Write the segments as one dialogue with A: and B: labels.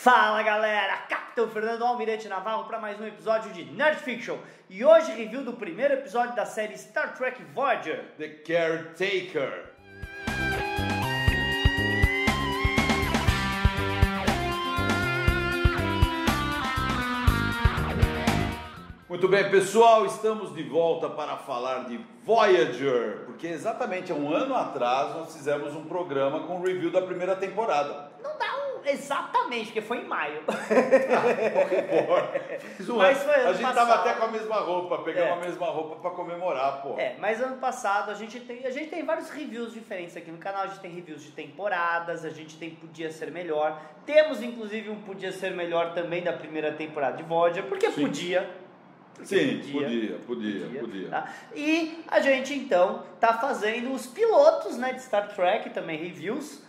A: Fala galera, Capitão Fernando Almirante Navarro para mais um episódio de Nerd Fiction. E hoje review do primeiro episódio da série Star Trek Voyager,
B: The Caretaker. Muito bem, pessoal, estamos de volta para falar de Voyager, porque exatamente há um ano atrás nós fizemos um programa com review da primeira temporada.
A: Não dá exatamente, porque foi em maio.
B: Mas foi ano a gente passado. Tava até com a mesma roupa, pegamos a mesma roupa para comemorar, pô.
A: Mas ano passado a gente tem vários reviews diferentes aqui no canal. A gente tem reviews de temporadas, a gente tem Podia Ser Melhor. Temos inclusive um Podia Ser Melhor também da primeira temporada de Voyager, porque
B: Sim.
A: podia.
B: Sim, podia.
A: Tá? E a gente então tá fazendo os pilotos, né, de Star Trek, também reviews.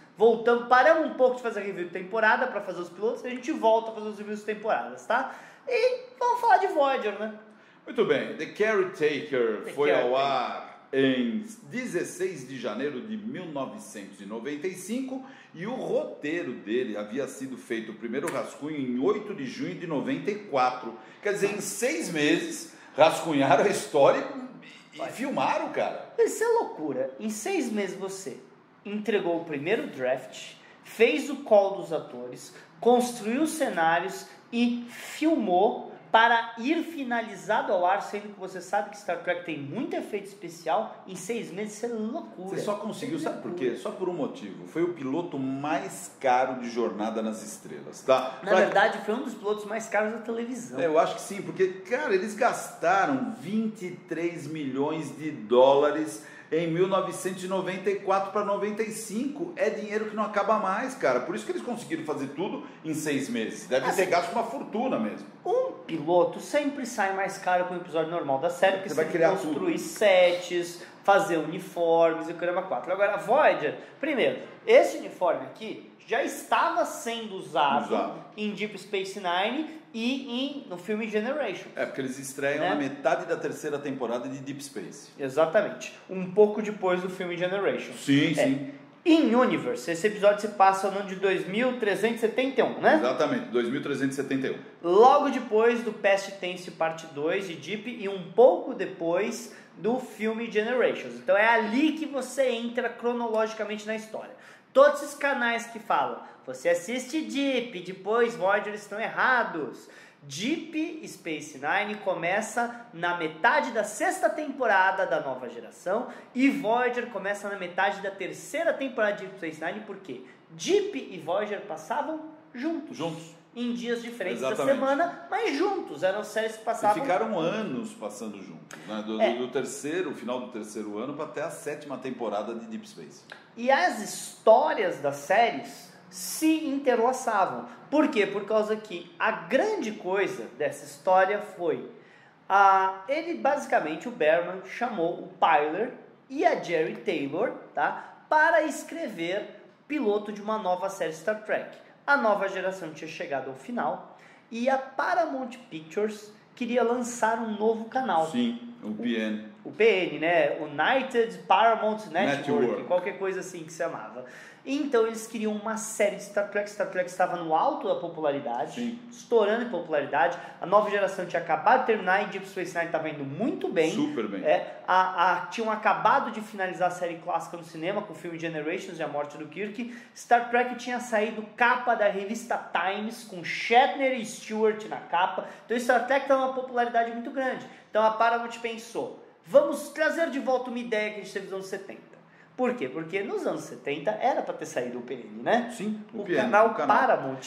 A: Paramos um pouco de fazer review de temporada para fazer os pilotos e a gente volta a fazer os reviews de temporadas, tá? E vamos falar de Voyager, né?
B: Muito bem, The Caretaker foi ao ar em 16 de janeiro de 1995 e o roteiro dele havia sido feito, o primeiro rascunho, em 8 de junho de 94. Quer dizer, em 6 meses, rascunharam a história e filmaram, cara.
A: Isso é loucura. Em 6 meses você entregou o primeiro draft, fez o call dos atores, construiu os cenários e filmou para ir finalizado ao ar, sendo que você sabe que Star Trek tem muito efeito especial. Em 6 meses, isso é loucura.
B: Você só conseguiu, sabe por quê? Só por um motivo. Foi o piloto mais caro de Jornada nas Estrelas, tá?
A: Na verdade, foi um dos pilotos mais caros da televisão.
B: Eu acho que sim, porque, cara, eles gastaram 23 milhões de dólares em 1994 para 95. É dinheiro que não acaba mais, cara. Por isso que eles conseguiram fazer tudo em 6 meses. Deve ter gasto uma fortuna mesmo.
A: Um piloto sempre sai mais caro que um episódio normal da série, porque
B: você vai
A: criar construir sets, fazer uniformes e o caramba 4. Agora, a Voyager, primeiro, esse uniforme aqui já estava sendo usado em Deep Space Nine e no filme Generation.
B: Porque eles estreiam na metade da terceira temporada de Deep Space.
A: Exatamente. Um pouco depois do filme Generation.
B: Sim.
A: In Universe, esse episódio se passa no ano de 2371, né?
B: Exatamente, 2371.
A: Logo depois do Past Tense Parte 2 de Deep e um pouco depois do filme Generations. Então é ali que você entra cronologicamente na história. Todos esses canais que falam, você assiste Deep, depois Voyager, estão errados. Deep Space Nine começa na metade da 6ª temporada da nova geração e Voyager começa na metade da 3ª temporada de Deep Space Nine, porque Deep e Voyager passavam juntos. Em dias diferentes da semana, mas juntos. Eram séries que passavam.
B: E ficaram anos passando juntos, né? Do final do terceiro ano para até a 7ª temporada de Deep Space.
A: E as histórias das séries se interlaçavam. Por quê? Por causa que a grande coisa dessa história foi ele basicamente, o Berman, chamou o Pyler e a Jerry Taylor, tá, para escrever piloto de uma nova série Star Trek. A nova geração tinha chegado ao final e a Paramount Pictures queria lançar um novo canal.
B: Sim, o PN.
A: O PN, né? United Paramount Network, qualquer coisa assim que se chamava. Então eles queriam uma série de Star Trek. Star Trek estava no alto da popularidade, estourando em popularidade. A nova geração tinha acabado de terminar e Deep Space Nine estava indo muito bem.
B: Super bem.
A: Tinham acabado de finalizar a série clássica no cinema com o filme Generations e a morte do Kirk. Star Trek tinha saído capa da revista Times com Shatner e Stewart na capa. Então Star Trek estava numa popularidade muito grande. Então a Paramount pensou, vamos trazer de volta uma ideia que a gente teve nos anos 70. Por quê? Porque nos anos 70 era para ter saído o PN, né?
B: Sim,
A: o canal Paramount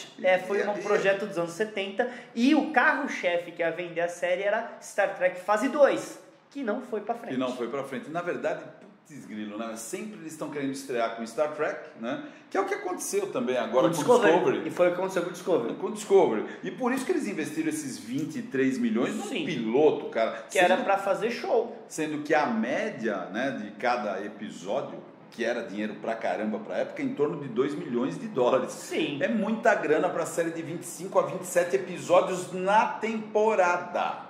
A: foi um projeto dos anos 70 e o carro-chefe que ia vender a série era Star Trek Fase 2, que não foi para frente.
B: Na verdade, putz grilo, né? Sempre eles estão querendo estrear com Star Trek, né? Que é o que aconteceu também agora com o Discovery.
A: E foi o que aconteceu com o Discovery.
B: Com o Discovery. E por isso que eles investiram esses 23 milhões no piloto, cara.
A: Que era para fazer show.
B: Sendo que a média, né, de cada episódio, que era dinheiro pra caramba pra época, em torno de 2 milhões de dólares.
A: Sim.
B: É muita grana pra série de 25 a 27 episódios na temporada.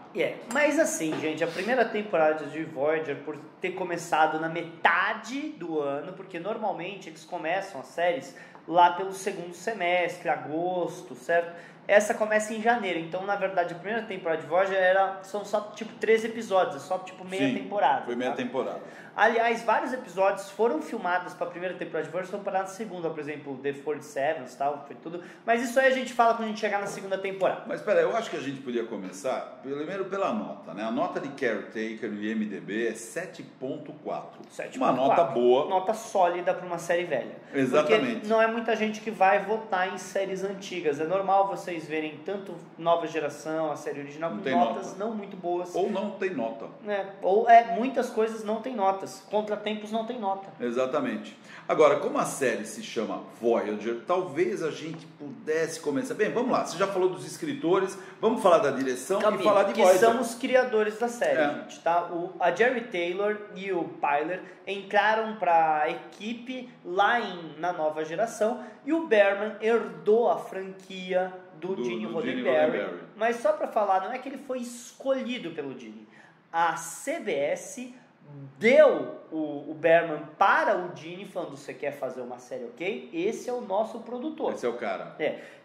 A: Mas assim, gente, a primeira temporada de Voyager, por ter começado na metade do ano, porque normalmente eles começam as séries lá pelo segundo semestre, agosto, certo? Essa começa em janeiro, então na verdade a primeira temporada de Voyager são só tipo 13 episódios, só tipo meia temporada.
B: Foi meia temporada.
A: Aliás, vários episódios foram filmados para a primeira temporada de Voyager, foram parados na segunda, por exemplo, The 47 e tal, foi tudo. Mas isso aí a gente fala quando a gente chegar na segunda temporada.
B: Mas espera, eu acho que a gente podia começar primeiro pela nota, né? A nota de Caretaker no IMDb é 7.4. Uma nota boa.
A: Nota sólida para uma série velha.
B: Exatamente.
A: Porque não é muita gente que vai votar em séries antigas. É normal vocês verem tanto nova geração, a série original, com notas não muito boas.
B: Ou não tem nota.
A: Muitas coisas não tem notas. Contratempos não tem nota.
B: Exatamente. Agora, como a série se chama Voyager, talvez a gente pudesse começar... Bem, vamos lá. Você já falou dos escritores, vamos falar da direção e falar de Voyager.
A: Que são os criadores da série, gente, tá? A Jerry Taylor e o Pyler entraram para a equipe lá na nova geração e o Berman herdou a franquia do Gene Roddenberry. Mas só para falar, não é que ele foi escolhido pelo Gene. A CBS deu o Berman para o Gene, falando: você quer fazer uma série, ok? Esse é o nosso produtor.
B: Esse é o cara.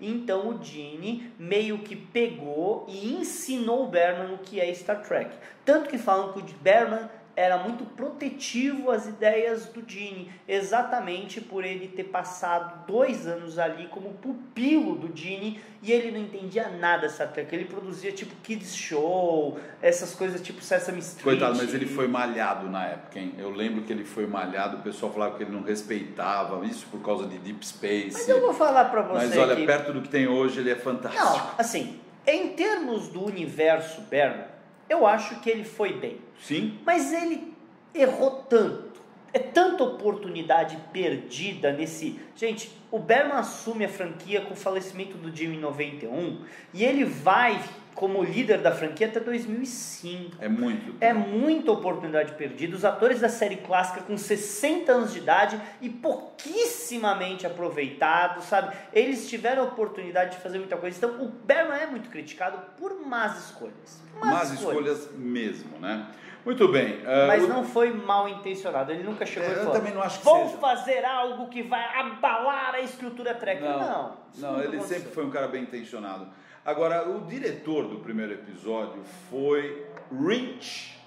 A: Então o Gene meio que pegou e ensinou o Berman o que é Star Trek. Tanto que falam que o Berman era muito protetivo às ideias do Gene, exatamente por ele ter passado 2 anos ali como pupilo do Gene, e ele não entendia nada dessa Trek. Ele produzia tipo Kids Show, essas coisas tipo Sesame Street.
B: Coitado, mas ele foi malhado na época, hein? Eu lembro que ele foi malhado, o pessoal falava que ele não respeitava, isso por causa de Deep Space.
A: Mas eu vou falar pra você.
B: Mas olha, perto do que tem hoje, ele é fantástico.
A: Não, assim, em termos do universo Berman, eu acho que ele foi bem.
B: Sim.
A: Mas ele errou tanto. É tanta oportunidade perdida nesse... Gente, o Berman assume a franquia com o falecimento do Jim em 91 e ele vai como líder da franquia até 2005.
B: É muito.
A: É muita oportunidade perdida. Os atores da série clássica com 60 anos de idade e pouquíssimamente aproveitados, sabe? Eles tiveram a oportunidade de fazer muita coisa. Então, o Berman é muito criticado por más escolhas.
B: Más escolhas mesmo, né? Muito bem.
A: Mas não foi mal intencionado. Ele nunca chegou e falou:
B: eu também não acho que
A: vamos
B: seja.
A: fazer algo que vai abalar a estrutura Trek.
B: Não, ele sempre foi um cara bem intencionado. Agora, o diretor do primeiro episódio foi Rich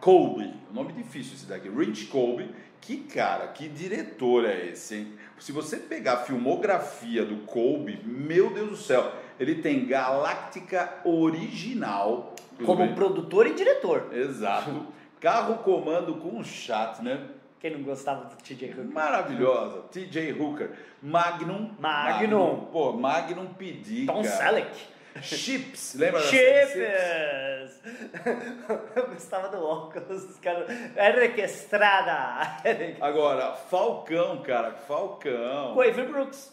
B: Colby. O nome difícil esse daqui. Rich Colby. Que cara, que diretor é esse, hein? Se você pegar a filmografia do Colby, meu Deus do céu, ele tem Galáctica Original.
A: Como produtor e diretor.
B: Exato. Carro Comando com Shatner.
A: Quem não gostava do TJ Hooker?
B: Maravilhosa. TJ Hooker. Magnum. Pô, Magnum PD,
A: Tom Selleck.
B: Chips, lembra da
A: Chips! Eu gostava do óculos, cara. Eric Estrada.
B: Agora, Falcão, cara, Falcão.
A: O Avery Brooks.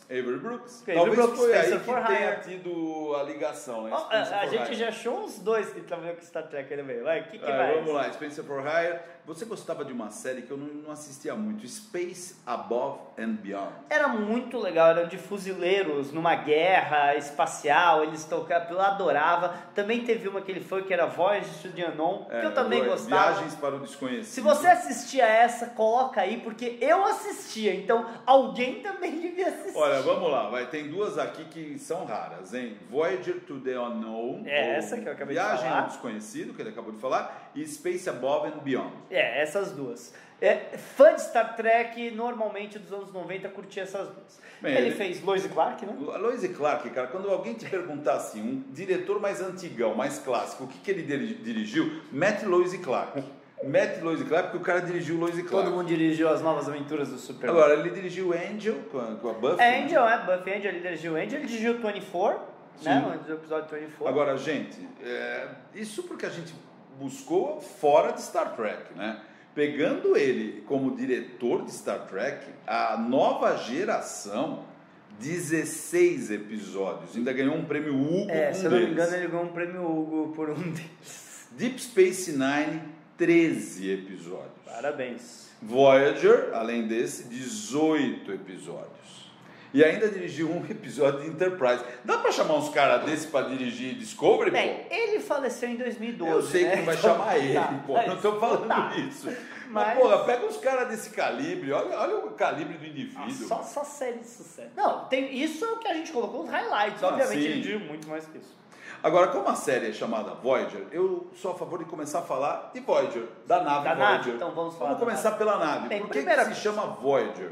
B: Talvez foi aí
A: Spencer
B: que tenha tido a ligação, né?
A: A gente já achou uns 2 que também com Star Trek no meio. Vai, o que vai?
B: Vamos lá, Spencer for Hire. Você gostava de uma série que eu não assistia muito, Space Above and Beyond.
A: Era muito legal, era de fuzileiros numa guerra espacial, eles tocavam, eu adorava. Também teve uma que ele foi, que era Voyage to the Unknown, que eu também gostava.
B: Viagens para o Desconhecido.
A: Se você assistia essa, coloca aí, porque eu assistia, então alguém também devia assistir.
B: Olha, vamos lá, tem 2 aqui que são raras, hein? Voyager to the Unknown.
A: Essa que eu acabei de falar.
B: Viagem ao Desconhecido, que ele acabou de falar, e Space Above and Beyond.
A: Essas 2. Fã de Star Trek, normalmente dos anos 90, curtia essas 2.
B: Bem,
A: ele fez Lois e Clark, né?
B: Lois e Clark, cara, quando alguém te perguntar assim, um diretor mais antigão, mais clássico, o que ele dirigiu? Mete Lois e Clark. Mete Lois e Clark, porque o cara dirigiu Lois e Clark.
A: Todo mundo dirigiu As Novas Aventuras do Superman.
B: Agora, ele dirigiu Angel com a Buffy.
A: Angel, Buffy Angel, ele dirigiu Angel, ele dirigiu 24, né? O episódio 24.
B: Agora, gente, isso porque a gente buscou fora de Star Trek, né? Pegando ele como diretor de Star Trek, a nova geração, 16 episódios, ainda ganhou um prêmio Hugo
A: se eu não me engano, ele ganhou um prêmio Hugo por um deles.
B: Deep Space Nine, 13 episódios.
A: Parabéns.
B: Voyager, além desse, 18 episódios. E ainda dirigiu um episódio de Enterprise. Dá pra chamar uns caras desse pra dirigir Discovery,
A: Bem,
B: pô?
A: ele faleceu em 2012,
B: Eu sei
A: né?
B: que não vai
A: Então,
B: chamar ele, pô.
A: mas-
B: Não tô falando
A: tá.
B: isso.
A: Mas-
B: Mas, porra, pega uns caras desse calibre. Olha o calibre do indivíduo.
A: Só série de sucesso. Não, isso é o que a gente colocou, os highlights. Obviamente
B: sim.
A: ele dirigiu muito mais que isso.
B: Agora, como a série é chamada Voyager, eu sou a favor de começar a falar de Voyager, da nave
A: Da
B: Voyager.
A: nave? Então vamos falar da
B: começar
A: nave.
B: pela nave.
A: Bem,
B: Por que
A: primeira
B: se chama Voyager?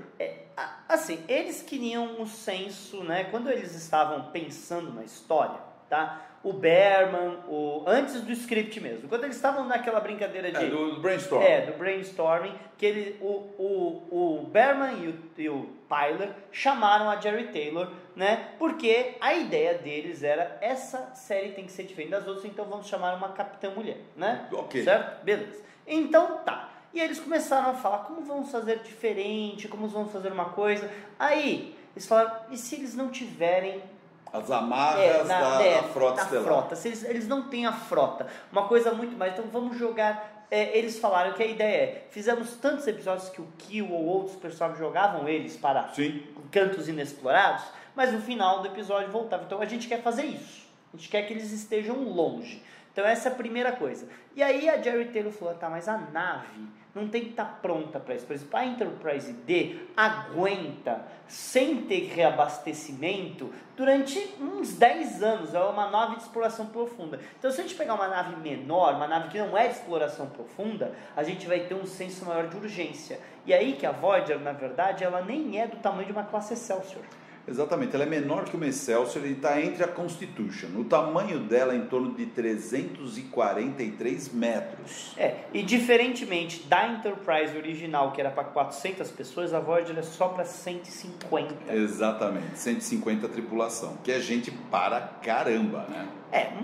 A: Assim, eles queriam um senso, né? Quando eles estavam pensando na história, tá? O Berman, antes do script mesmo, quando eles estavam naquela brincadeira de...
B: Do brainstorm.
A: do brainstorming, que o Berman e o Pyler chamaram a Jerry Taylor, né? Porque a ideia deles era, essa série tem que ser diferente das outras, então vamos chamar uma capitã mulher, né?
B: Ok.
A: Certo? Beleza. Então tá. E eles começaram a falar, como vamos fazer diferente, como vamos fazer uma coisa. Aí, eles falaram, e se eles não tiverem...
B: As amarras da frota estelar.
A: Frota. Se eles não têm a frota, uma coisa muito mais, então vamos jogar. Eles falaram que a ideia é: fizemos tantos episódios que o Kill ou outros personagens jogavam eles para
B: Sim.
A: cantos inexplorados, mas no final do episódio voltava. Então a gente quer fazer isso, a gente quer que eles estejam longe. Então essa é a primeira coisa. E aí a Jerry Taylor falou: tá, mas a nave não tem que estar pronta para isso. Por exemplo, a Enterprise D aguenta, sem ter reabastecimento, durante uns 10 anos. É uma nave de exploração profunda. Então, se a gente pegar uma nave menor, uma nave que não é de exploração profunda, a gente vai ter um senso maior de urgência. E aí que a Voyager, na verdade, ela nem é do tamanho de uma classe Excelsior.
B: Exatamente, ela é menor que uma Excelsior e está entre a Constitution. O tamanho dela é em torno de 343 metros.
A: E diferentemente da Enterprise original, que era para 400 pessoas, a Voyager é só para 150.
B: Exatamente, 150 tripulação, que é gente para caramba, né?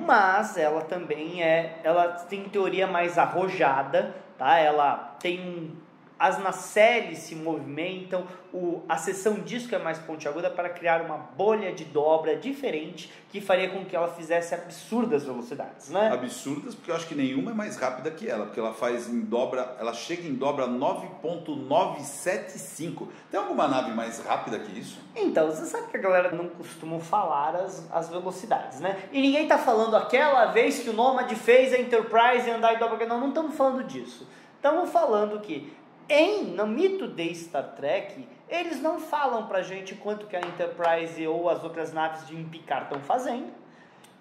A: Mas ela também ela tem teoria mais arrojada, tá? Ela tem as nacelles se movimentam, a seção disco é mais pontiaguda para criar uma bolha de dobra diferente que faria com que ela fizesse absurdas velocidades, né?
B: Absurdas, porque eu acho que nenhuma é mais rápida que ela, porque ela faz em dobra, ela chega em dobra 9.975. Tem alguma nave mais rápida que isso?
A: Então, você sabe que a galera não costuma falar as velocidades, né? E ninguém tá falando aquela vez que o Nomad fez a Enterprise andar em dobra... Não estamos falando disso. Estamos falando que no mito de Star Trek, eles não falam pra gente quanto que a Enterprise ou as outras naves de Picard estão fazendo.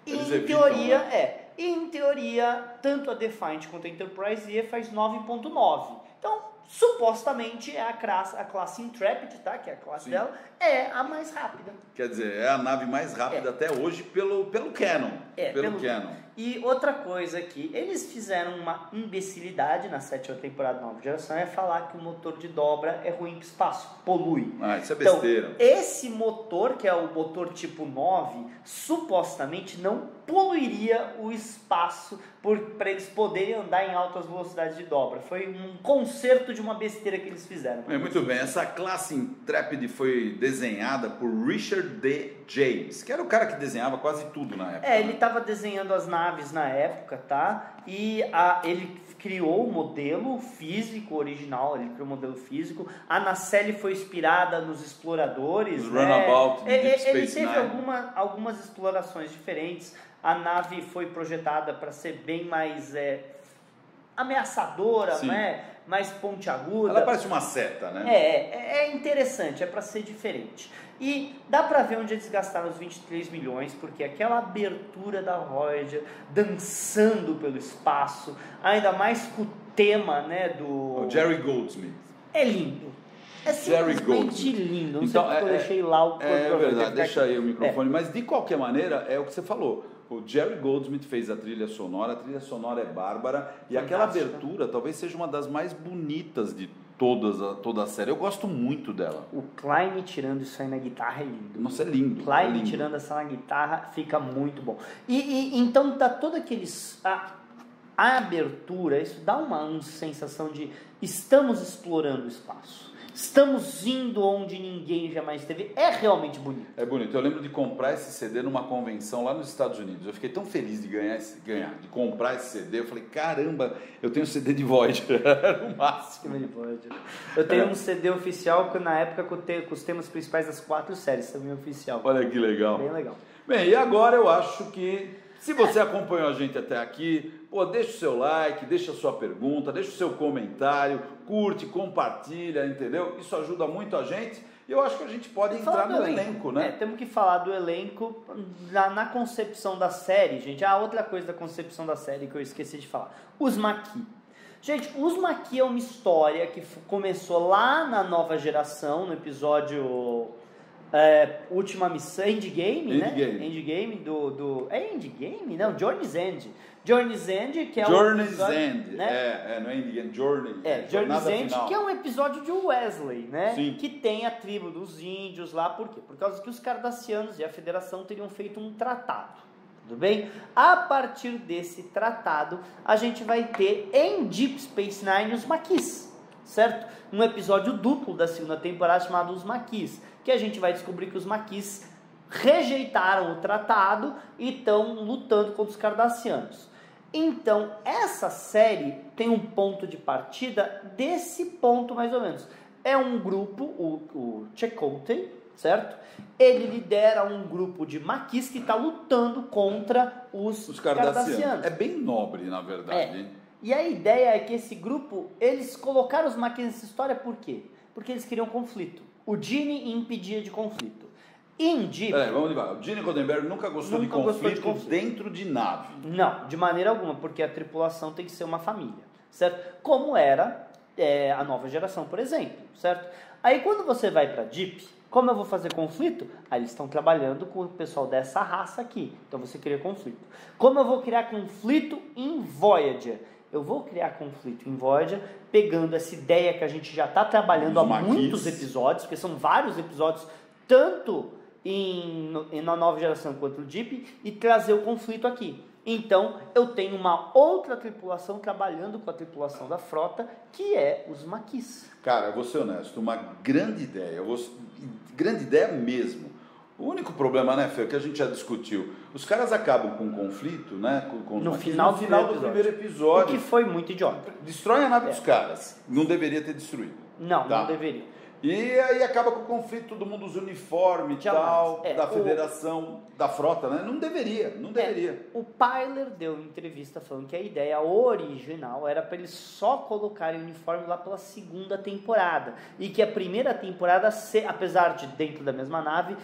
B: Eles
A: Em
B: evitam,
A: teoria,
B: né?
A: em teoria, tanto a Defiant quanto a Enterprise E faz 9.9. Então, supostamente, a classe Intrepid, tá? Que é a classe dela, é a mais rápida.
B: Quer dizer, é a nave mais rápida até hoje pelo canon. Pelo canon.
A: E outra coisa aqui, eles fizeram uma imbecilidade na 7ª temporada Nova Geração, é falar que o motor de dobra é ruim para o espaço, polui.
B: Isso é besteira.
A: Então, esse motor, que é o motor tipo 9, supostamente não poluiria o espaço para eles poderem andar em altas velocidades de dobra. Foi um conserto de uma besteira que eles fizeram.
B: Muito bem, essa classe Intrepid foi desenhada por Richard D. James, que era o cara que desenhava quase tudo na época.
A: Ele estava desenhando as naves na época, tá? E ele criou o modelo físico original, ele criou o modelo físico. A nacelle foi inspirada nos exploradores.
B: Os Runabout de Deep Space
A: Ele teve
B: Nine.
A: algumas explorações diferentes. A nave foi projetada para ser bem mais ameaçadora, né? Mais pontiaguda.
B: Ela parece uma seta, né?
A: É interessante, é para ser diferente. E dá para ver onde eles gastaram os 23 milhões, porque aquela abertura da Voyager dançando pelo espaço, ainda mais com o tema, né, do...
B: O Jerry Goldsmith.
A: É lindo. É
B: Jerry
A: simplesmente
B: Goldsmith.
A: lindo. Não
B: Então,
A: sei porque eu deixei lá o...
B: É verdade, deixa aí o microfone. Mas de qualquer maneira, é o que você falou. O Jerry Goldsmith fez a trilha sonora é bárbara. E aquela abertura talvez seja uma das mais bonitas de toda a série. Eu gosto muito dela.
A: O Klein tirando isso aí na guitarra é lindo.
B: Nossa, é lindo.
A: Klein tirando essa na guitarra fica muito bom. E então tá todo aqueles... A abertura, isso dá uma sensação de estamos explorando o espaço. Estamos indo onde ninguém jamais esteve. É realmente bonito.
B: É bonito. Eu lembro de comprar esse CD numa convenção lá nos Estados Unidos. Eu fiquei tão feliz de de comprar esse CD. Eu falei, caramba, eu tenho CD de Voyager. Era o máximo.
A: Eu tenho um CD oficial que na época com os temas principais das 4 séries também oficial.
B: Olha que legal.
A: Bem legal.
B: Bem, e agora eu acho que, se você acompanhou a gente até aqui, pô, deixa o seu like, deixa a sua pergunta, deixa o seu comentário, curte, compartilha, entendeu? Isso ajuda muito a gente e eu acho que a gente pode entrar no elenco, né?
A: Temos que falar do elenco na concepção da série, gente. Outra coisa da concepção da série que eu esqueci de falar. Os Maquis. Gente, os Maquis é uma história que começou lá na nova geração, no episódio... Última Missão, Endgame, né? Endgame do... É Endgame? Não, Journey's End. Journey's End, que é
B: Journey's
A: episódio,
B: End,
A: né?
B: não é Endgame, Journey.
A: Journey's End,
B: final.
A: que é um episódio de Wesley, né?
B: Sim.
A: Que tem a tribo dos índios lá, por quê? Por causa que os Cardassianos e a Federação teriam feito um tratado, tudo bem? A partir desse tratado, a gente vai ter em Deep Space Nine os Maquis, certo? Um episódio duplo da segunda temporada chamado Os Maquis, que a gente vai descobrir que os Maquis rejeitaram o tratado e estão lutando contra os Cardassianos. Então, essa série tem um ponto de partida desse ponto mais ou menos. É um grupo, o Chakotay, certo? Ele lidera um grupo de Maquis que está lutando contra os Cardassianos.
B: É bem nobre, na verdade.
A: E a ideia é que esse grupo, eles colocaram os Maquis nessa história por quê? Porque eles queriam conflito. O Gene impedia de conflito. Em Deep...
B: Vamos devagar. O Gene Roddenberry nunca gostou de conflito dentro de nave.
A: Não, de maneira alguma, porque a tripulação tem que ser uma família, certo? Como era a nova geração, por exemplo, certo? Aí quando você vai para Deep, como eu vou fazer conflito? Aí eles estão trabalhando com o pessoal dessa raça aqui, então você cria conflito. Como eu vou criar conflito em Voyager? Eu vou criar conflito em Voyager, pegando essa ideia que a gente já está trabalhando há muitos episódios, porque são vários episódios, tanto na nova geração quanto no Deep, e trazer o conflito aqui. Então, eu tenho uma outra tripulação trabalhando com a tripulação da frota, que é os Maquis.
B: Cara, eu vou ser honesto, uma grande ideia, grande ideia mesmo. O único problema, né, Fê, que a gente já discutiu, os caras acabam com um conflito, né, com os
A: no
B: Maquis,
A: final
B: do primeiro episódio.
A: O que foi muito idiota.
B: Destrói a nave dos caras. Não deveria ter destruído.
A: Não deveria.
B: E aí acaba com o conflito, todo mundo usa uniforme e tal, da federação, da frota, né? Não deveria.
A: O Pyler deu entrevista falando que a ideia original era para eles só colocarem uniforme lá pela segunda temporada. E que a primeira temporada, apesar de dentro da mesma nave,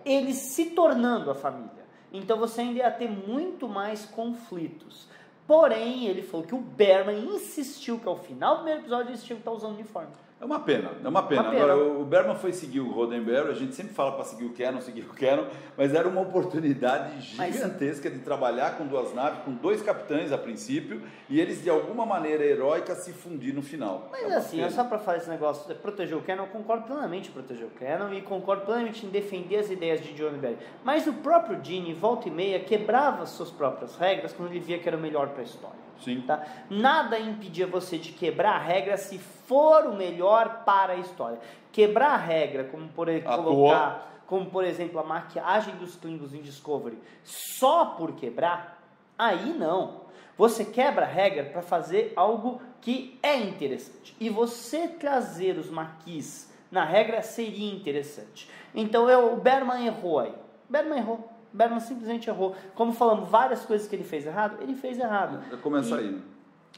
A: eles se tornando a família. Então você ainda ia ter muito mais conflitos. Porém, ele falou que o Berman insistiu que ao final do primeiro episódio eles tinham que estar usando uniforme.
B: É uma pena. Agora, o Berman foi seguir o Roddenberry, a gente sempre fala para seguir o Cannon, mas era uma oportunidade gigantesca de trabalhar com duas naves, com dois capitães a princípio, e eles de alguma maneira heróica se fundir no final.
A: Mas é só para falar esse negócio de proteger o Cannon, eu concordo plenamente em proteger o Cannon e concordo plenamente em defender as ideias de John Berry. Mas o próprio Gene, volta e meia, quebrava suas próprias regras quando ele via que era o melhor para a história.
B: Sim.
A: Tá? Nada impedia você de quebrar a regra se for o melhor para a história. Quebrar a regra, como por exemplo a maquiagem dos Klingons em Discovery, só por quebrar, aí não. Você quebra a regra para fazer algo que é interessante. E você trazer os Maquis na regra seria interessante. Então o Berman errou aí. Berman simplesmente errou. Como falamos, várias coisas que ele fez errado.
B: Começa aí.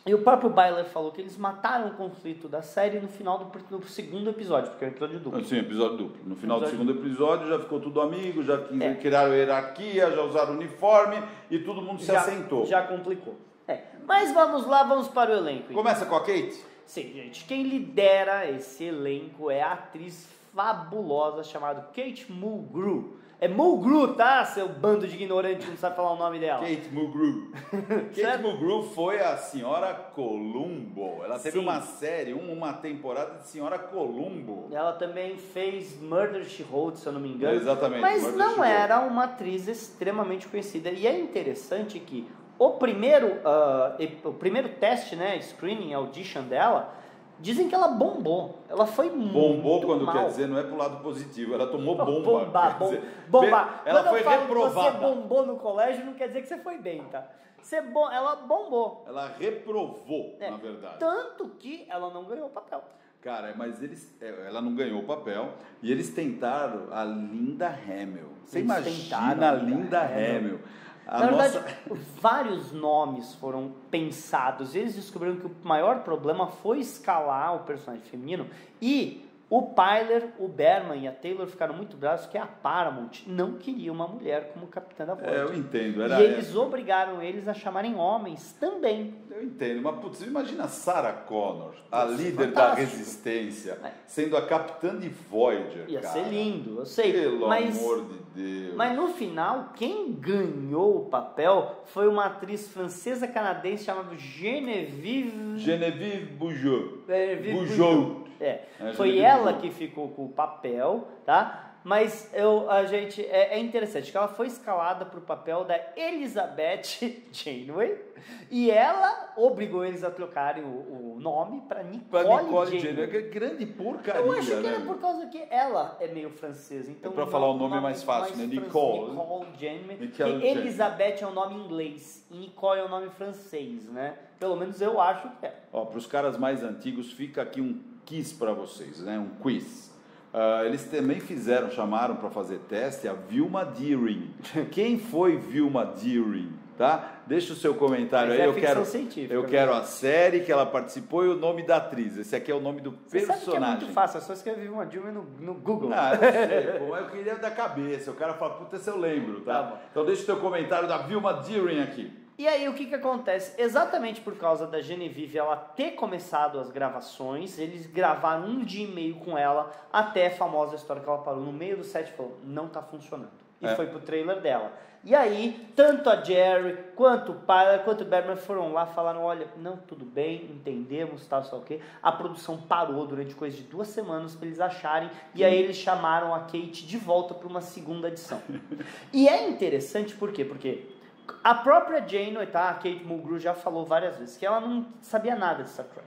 A: E o próprio Byler falou que eles mataram o conflito da série no final do segundo episódio, porque é um episódio duplo.
B: Sim, episódio duplo. No final do segundo episódio já ficou tudo amigo, já criaram hierarquia, já usaram uniforme e todo mundo se assentou.
A: Já complicou. Mas vamos lá, vamos para o elenco.
B: Começa com a Kate?
A: Sim, gente. Quem lidera esse elenco é a atriz fabulosa chamada Kate Mulgrew. É Mulgrew, tá? Seu bando de ignorante que não sabe falar o nome dela.
B: Kate Mulgrew. Kate Mulgrew foi a Senhora Columbo. Ela teve uma série, uma temporada de Senhora Columbo.
A: Ela também fez Murder, She Wrote, se eu não me engano.
B: Exatamente.
A: Mas não era uma atriz extremamente conhecida. E é interessante que o primeiro teste, né, screening, audition dela, Dizem que ela bombou. Ela foi
B: Bombou
A: muito
B: quando
A: mal.
B: quer dizer, não é pro lado positivo, ela tomou bomba.
A: Bombar.
B: Ela
A: Quando
B: foi
A: eu falo
B: reprovada.
A: que você bombou no colégio, não quer dizer que você foi bem, tá? Ela bombou.
B: Ela reprovou, na verdade.
A: Tanto que ela não ganhou o papel.
B: Cara, mas ela não ganhou o papel e eles tentaram a Linda Hamilton. Você imagina a Linda Hamilton.
A: Na verdade, vários nomes foram pensados. Eles descobriram que o maior problema foi escalar o personagem feminino. E o Pyler, o Berman e a Taylor ficaram muito bravos que a Paramount não queria uma mulher como capitã da Voyager.
B: Eu entendo.
A: E eles obrigaram eles a chamarem homens também.
B: Eu entendo, mas putz, imagina a Sarah Connor, a líder da resistência, sendo a capitã de Voyager.
A: Ia
B: cara.
A: ser lindo, eu sei.
B: Pelo amor de Deus.
A: Mas no final, quem ganhou o papel foi uma atriz francesa-canadense chamada Geneviève
B: Bujold.
A: Foi ela que ficou com o papel, tá? Mas é interessante que ela foi escalada para o papel da Elizabeth Janeway e ela obrigou eles a trocarem o nome para Nicole Janeway.
B: Que grande porcaria.
A: Eu acho que era por causa que ela é meio francesa. Então
B: para falar o nome é mais fácil, né?
A: Nicole Janeway. Elizabeth é um nome inglês e Nicole é um nome francês, né? Pelo menos eu acho que é.
B: Para os caras mais antigos, fica aqui um quiz para vocês, né? Um quiz. Eles também chamaram para fazer teste a Vilma Deering. Quem foi Vilma Deering? Tá? Deixa o seu comentário aí. Eu quero a série que ela participou e o nome da atriz. Esse aqui é o nome do personagem.
A: Sabe que é muito fácil, é só escrever Vilma Deering no Google.
B: Eu sei, eu queria da cabeça. O cara fala, puta, se eu lembro, tá? Então deixa o seu comentário da Vilma Deering aqui.
A: E aí o que acontece? Exatamente por causa da Genevieve ela ter começado as gravações, eles gravaram um dia e meio com ela, até a famosa história que ela parou no meio do set e falou, não tá funcionando. E foi pro trailer dela. E aí, tanto a Jerry, quanto o Pyler, quanto o Berman foram lá, falaram, olha, não, tudo bem, entendemos, tal, só o quê. A produção parou durante coisa de 2 semanas para eles acharem, e aí eles chamaram a Kate de volta para uma segunda edição. E é interessante, por quê? Porque a própria Janeway, tá? A Kate Mulgrew já falou várias vezes que ela não sabia nada de Star Trek.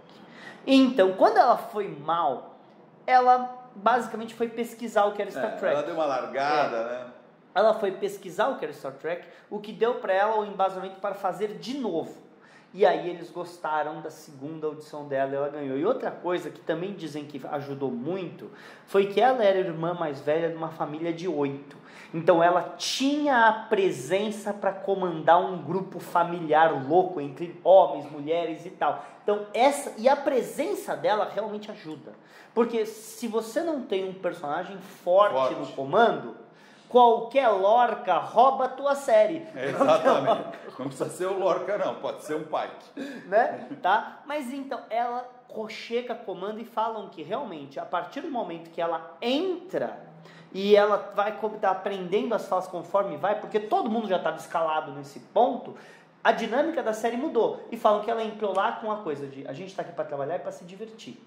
A: Então, quando ela foi mal, ela basicamente foi pesquisar o que era Star Trek.
B: Ela deu uma largada, né?
A: Ela foi pesquisar o que era Star Trek, o que deu para ela o embasamento para fazer de novo. E aí eles gostaram da segunda audição dela e ela ganhou. E outra coisa que também dizem que ajudou muito, foi que ela era a irmã mais velha de uma família de 8. Então ela tinha a presença para comandar um grupo familiar louco entre homens, mulheres e tal. Então a presença dela realmente ajuda. Porque se você não tem um personagem forte no comando, qualquer Lorca rouba a tua série.
B: Exatamente. Não precisa ser o Lorca não, pode ser um Pike.
A: Né? Tá? Mas então ela chega, comanda e falam que realmente a partir do momento que ela entra e ela vai aprendendo as falas conforme vai, porque todo mundo já estava escalado nesse ponto, a dinâmica da série mudou. E falam que ela entrou lá com a coisa de a gente está aqui para trabalhar e para se divertir.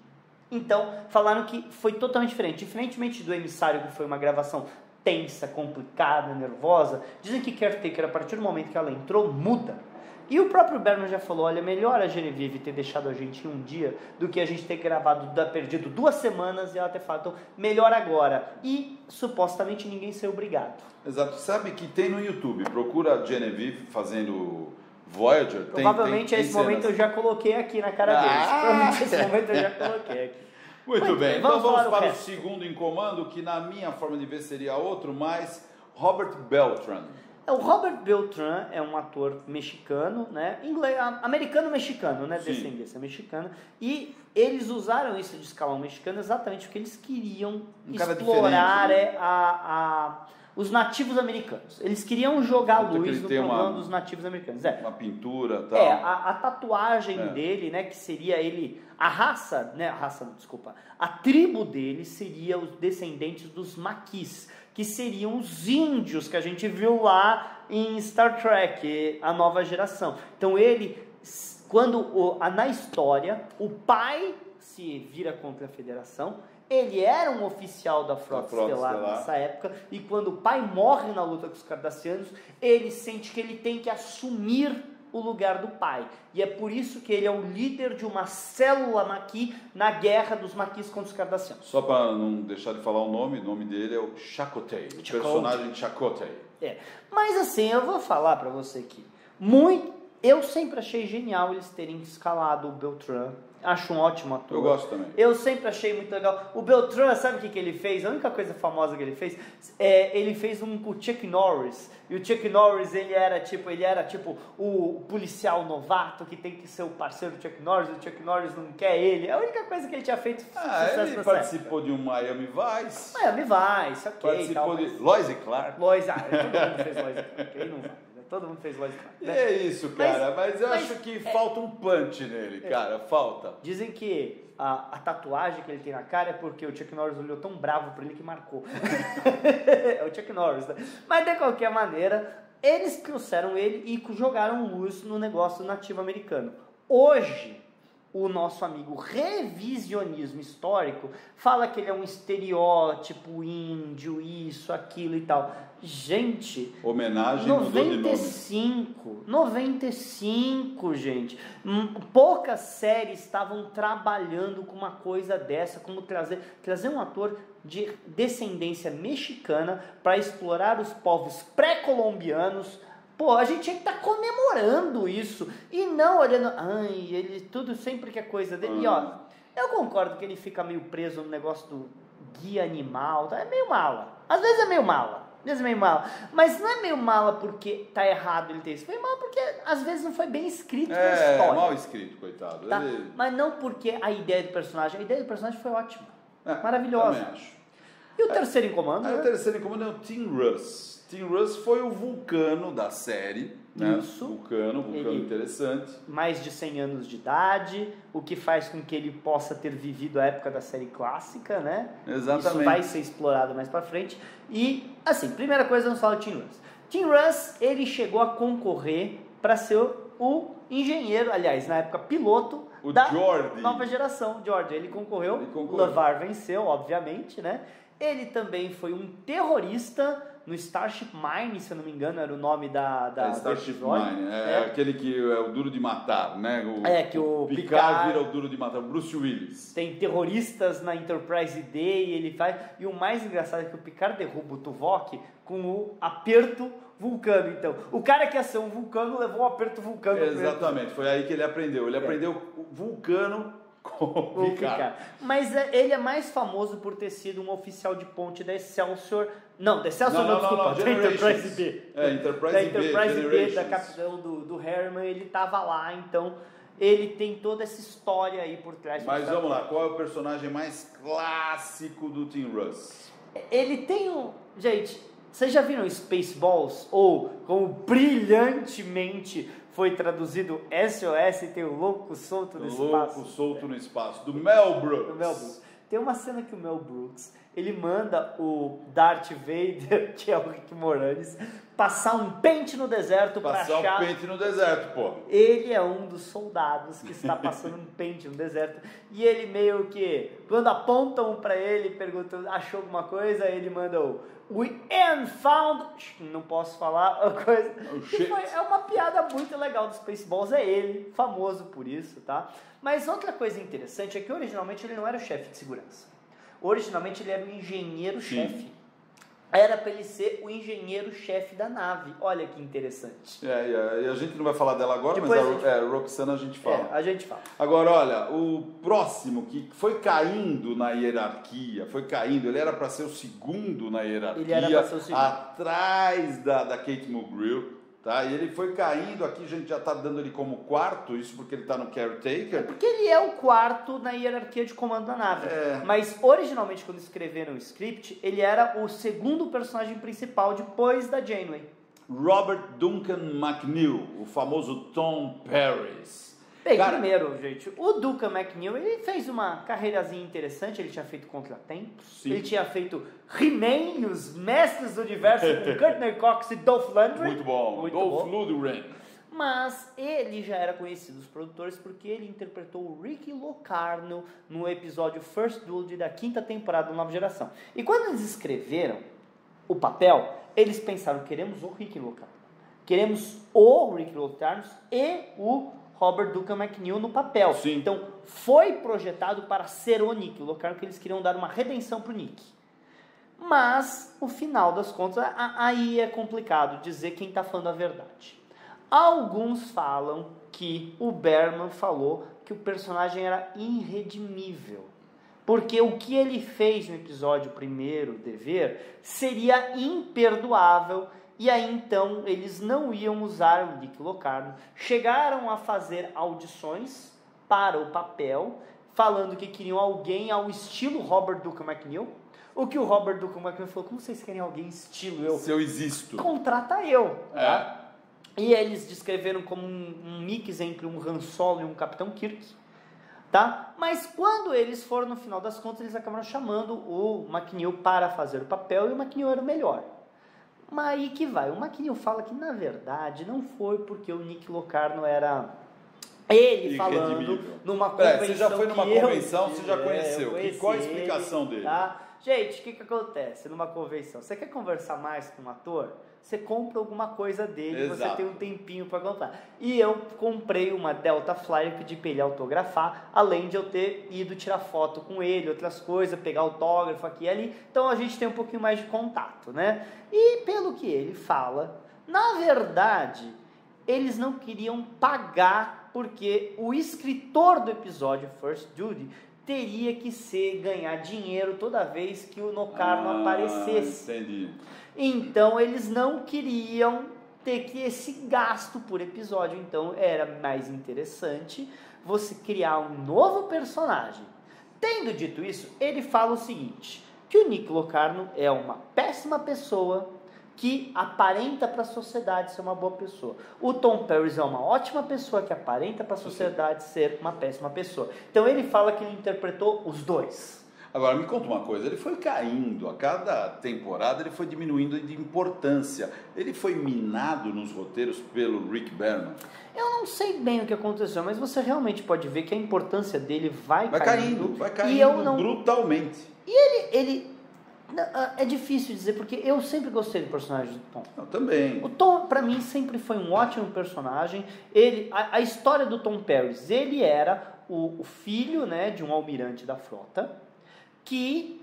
A: Então, falaram que foi totalmente diferente. Diferentemente do Emissário, que foi uma gravação tensa, complicada, nervosa, dizem que Caretaker, a partir do momento que ela entrou, muda. E o próprio Berman já falou, olha, melhor a Genevieve ter deixado a gente em um dia do que a gente ter perdido 2 semanas e ela ter falado, então, melhor agora. E, supostamente, ninguém ser obrigado.
B: Exato. Sabe que tem no YouTube, procura a Genevieve fazendo Voyager.
A: Provavelmente esse momento eu já coloquei aqui na cara deles. Provavelmente esse momento eu já coloquei aqui.
B: Muito bem, então vamos para o segundo em comando, que na minha forma de ver seria outro, mas Robert Beltran.
A: O Robert Beltran é um ator mexicano, né? Americano-mexicano, né? Descendência mexicana. E eles usaram isso de escalão mexicano exatamente porque eles queriam explorar os nativos americanos. Eles queriam jogar luz no problema dos nativos americanos.
B: Uma pintura e tal.
A: A tatuagem dele, né? Que seria ele... A tribo dele seria os descendentes dos maquis, que seriam os índios que a gente viu lá em Star Trek, a nova geração. Então na história, o pai se vira contra a Federação, ele era um oficial da Frota Estelar nessa época, e quando o pai morre na luta com os Cardassianos, ele sente que ele tem que assumir o lugar do pai. E é por isso que ele é o líder de uma célula Maquis na guerra dos Maquis contra os Cardassianos.
B: Só para não deixar de falar o nome dele é o Chakotay, o personagem Chakotay.
A: Mas assim, eu vou falar para você aqui. Eu sempre achei genial eles terem escalado o Beltran. Acho um ótimo ator.
B: Eu gosto também.
A: Eu sempre achei muito legal. O Beltran, sabe o que ele fez? A única coisa famosa que ele fez ele fez um com o Chuck Norris. E o Chuck Norris, ele era tipo o policial novato que tem que ser o parceiro do Chuck Norris. O Chuck Norris não quer ele. A única coisa que ele tinha feito sucesso
B: ele participou de um Miami Vice.
A: Miami Vice, ok.
B: Participou de Lois e Clark.
A: Todo mundo fez Lois e Clark. Quem não vai? Todo mundo fez Lois e Clark.
B: É isso, cara. Mas eu acho que falta um punch nele, cara. Falta.
A: Dizem que a tatuagem que ele tem na cara é porque o Chuck Norris olhou tão bravo pra ele que marcou. É o Chuck Norris, né? Mas de qualquer maneira, eles trouxeram ele e jogaram luz no negócio nativo americano. Hoje, o nosso amigo revisionismo histórico fala que ele é um estereótipo índio, isso, aquilo e tal. Gente,
B: homenagem
A: 95, gente. Poucas séries estavam trabalhando com uma coisa dessa, como trazer um ator de descendência mexicana para explorar os povos pré-colombianos. Pô, a gente tinha que estar comemorando isso e não olhando, ele tudo sempre que é coisa dele. E ó, eu concordo que ele fica meio preso no negócio do guia animal, tá? É meio mala. Às vezes é meio mala. Mas não é meio mala porque tá errado ele ter isso. Foi mal porque às vezes não foi bem escrito na história.
B: É, mal escrito, coitado.
A: Tá? Mas não porque a ideia do personagem foi ótima. Maravilhosa.
B: Também acho.
A: E o terceiro em comando?
B: O terceiro em comando é o Tim Russ. Tim Russ foi o Vulcano da série. Né?
A: Isso.
B: Vulcano interessante.
A: Mais de 100 anos de idade, o que faz com que ele possa ter vivido a época da série clássica, né?
B: Exatamente.
A: Isso vai ser explorado mais pra frente. E, assim, primeira coisa, vamos falar do Tim Russ. Tim Russ, ele chegou a concorrer para ser o engenheiro, aliás, na época piloto, da nova geração. Geordi, ele concorreu. O LeVar venceu, obviamente, né? Ele também foi um terrorista no Starship Mine, se eu não me engano, era o nome da
B: Starship Mine, aquele que é o duro de matar, né?
A: Que o
B: Picard vira o duro de matar, o Bruce Willis.
A: Tem terroristas na Enterprise D e ele faz... E o mais engraçado é que o Picard derruba o Tuvok com o aperto vulcano, então. O cara que ia ser um vulcano levou um aperto vulcano.
B: Exatamente, foi aí que ele aprendeu. Ele aprendeu o vulcano com o Picard.
A: Mas ele é mais famoso por ter sido um oficial de ponte da Excelsior. Não, da Excelsior não, desculpa, da Enterprise B.
B: Enterprise
A: B, da capitão do Harriman, ele tava lá, então ele tem toda essa história aí por trás.
B: Mas vamos lá, qual é o personagem mais clássico do Tim Russ?
A: Ele tem Gente, vocês já viram Spaceballs? Ou, como brilhantemente foi traduzido, SOS, tem o Louco Solto no Espaço.
B: Louco Solto no Espaço, do Mel Brooks.
A: Tem uma cena que o Mel Brooks, ele manda o Darth Vader, que é o Rick Moranis, passar um pente no deserto para achar...
B: Passar um pente no deserto, pô.
A: Ele é um dos soldados que está passando um pente no deserto. E ele meio que, quando apontam para ele, perguntam, achou alguma coisa? Ele manda o We ain't found... Não posso falar a coisa. É uma piada muito legal do Spaceballs, é ele, famoso por isso, tá? Mas outra coisa interessante é que originalmente ele não era o chefe de segurança. Originalmente ele era o engenheiro-chefe. Era para ele ser o engenheiro-chefe da nave. Olha que interessante.
B: E a gente não vai falar dela agora, depois mas a Roxana a gente fala.
A: A gente fala.
B: Agora, olha, o próximo que foi caindo na hierarquia, ele era para ser o segundo na hierarquia,
A: ele era para ser o segundo.
B: Atrás da Kate Mulgrew. Tá? E ele foi caindo, aqui a gente já está dando ele como quarto, isso porque ele está no Caretaker.
A: Porque ele é o quarto na hierarquia de comando da nave. Mas originalmente quando escreveram o script, ele era o segundo personagem principal depois da Janeway.
B: Robert Duncan McNeil, o famoso Tom Paris.
A: Bem, primeiro, gente, o Duncan McNeil, ele fez uma carreirazinha interessante, ele tinha feito Contratempos, ele tinha feito He-Man e os Mestres do Universo com Courtney Cox e Dolph Lundgren.
B: Muito bom, Dolph Lundgren.
A: Mas ele já era conhecido dos produtores porque ele interpretou o Rick Locarno no episódio First Duel da 5ª temporada da Nova Geração. E quando eles escreveram o papel, eles pensaram, queremos o Rick Locarno. Queremos o Rick Locarno e o Robert Duncan McNeil no papel.
B: Sim.
A: Então, foi projetado para ser o Nick Locarno, que eles queriam dar uma redenção pro Nick. Mas, no final das contas, aí é complicado dizer quem está falando a verdade. Alguns falam que o Berman falou que o personagem era irredimível. Porque o que ele fez no episódio primeiro, Dever, seria imperdoável. E aí, então, eles não iam usar o Nick Locarno. Chegaram a fazer audições para o papel, falando que queriam alguém ao estilo Robert Duncan McNeil. O que o Robert Duncan McNeil falou: como vocês querem alguém estilo eu?
B: Se eu existo.
A: Contrata eu. Tá? E eles descreveram como um mix entre um Han Solo e um Capitão Kirk. Tá? Mas quando eles foram, no final das contas, eles acabaram chamando o McNeil para fazer o papel, e o McNeil era o melhor. Mas aí que vai. O McNeil fala que, na verdade, não foi porque o Nick Locarno era... Ele falando numa convenção.
B: Você já foi numa convenção, você já conheceu. Qual a
A: ele,
B: explicação dele?
A: Tá? Gente, o que acontece numa convenção? Você quer conversar mais com um ator? Você compra alguma coisa dele,
B: Exato.
A: Você tem um tempinho para comprar. E eu comprei uma Delta Flyer, pedi para ele autografar, além de eu ter ido tirar foto com ele, outras coisas, pegar autógrafo aqui e ali. Então a gente tem um pouquinho mais de contato, né? E pelo que ele fala, na verdade, eles não queriam pagar, porque o escritor do episódio First Duty teria que ganhar dinheiro toda vez que o Locarno aparecesse.
B: Entendi.
A: Então eles não queriam ter esse gasto por episódio. Então era mais interessante você criar um novo personagem. Tendo dito isso, ele fala o seguinte: que o Nick Locarno é uma péssima pessoa que aparenta para a sociedade ser uma boa pessoa. O Tom Paris é uma ótima pessoa que aparenta para a sociedade ser uma péssima pessoa. Então ele fala que ele interpretou os dois.
B: Agora, me conta uma coisa, ele foi caindo, a cada temporada ele foi diminuindo de importância. Ele foi minado nos roteiros pelo Rick Berman?
A: Eu não sei bem o que aconteceu, mas você realmente pode ver que a importância dele vai caindo.
B: Vai caindo brutalmente.
A: E ele é difícil dizer, porque eu sempre gostei do personagem do Tom.
B: Eu também.
A: O Tom, pra mim, sempre foi um ótimo personagem. A história do Tom Paris, ele era o filho, né, de um almirante da frota, que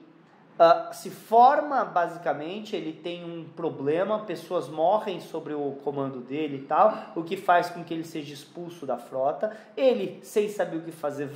A: se forma, basicamente, ele tem um problema, pessoas morrem sobre o comando dele e tal, o que faz com que ele seja expulso da frota. Ele, sem saber o que fazer,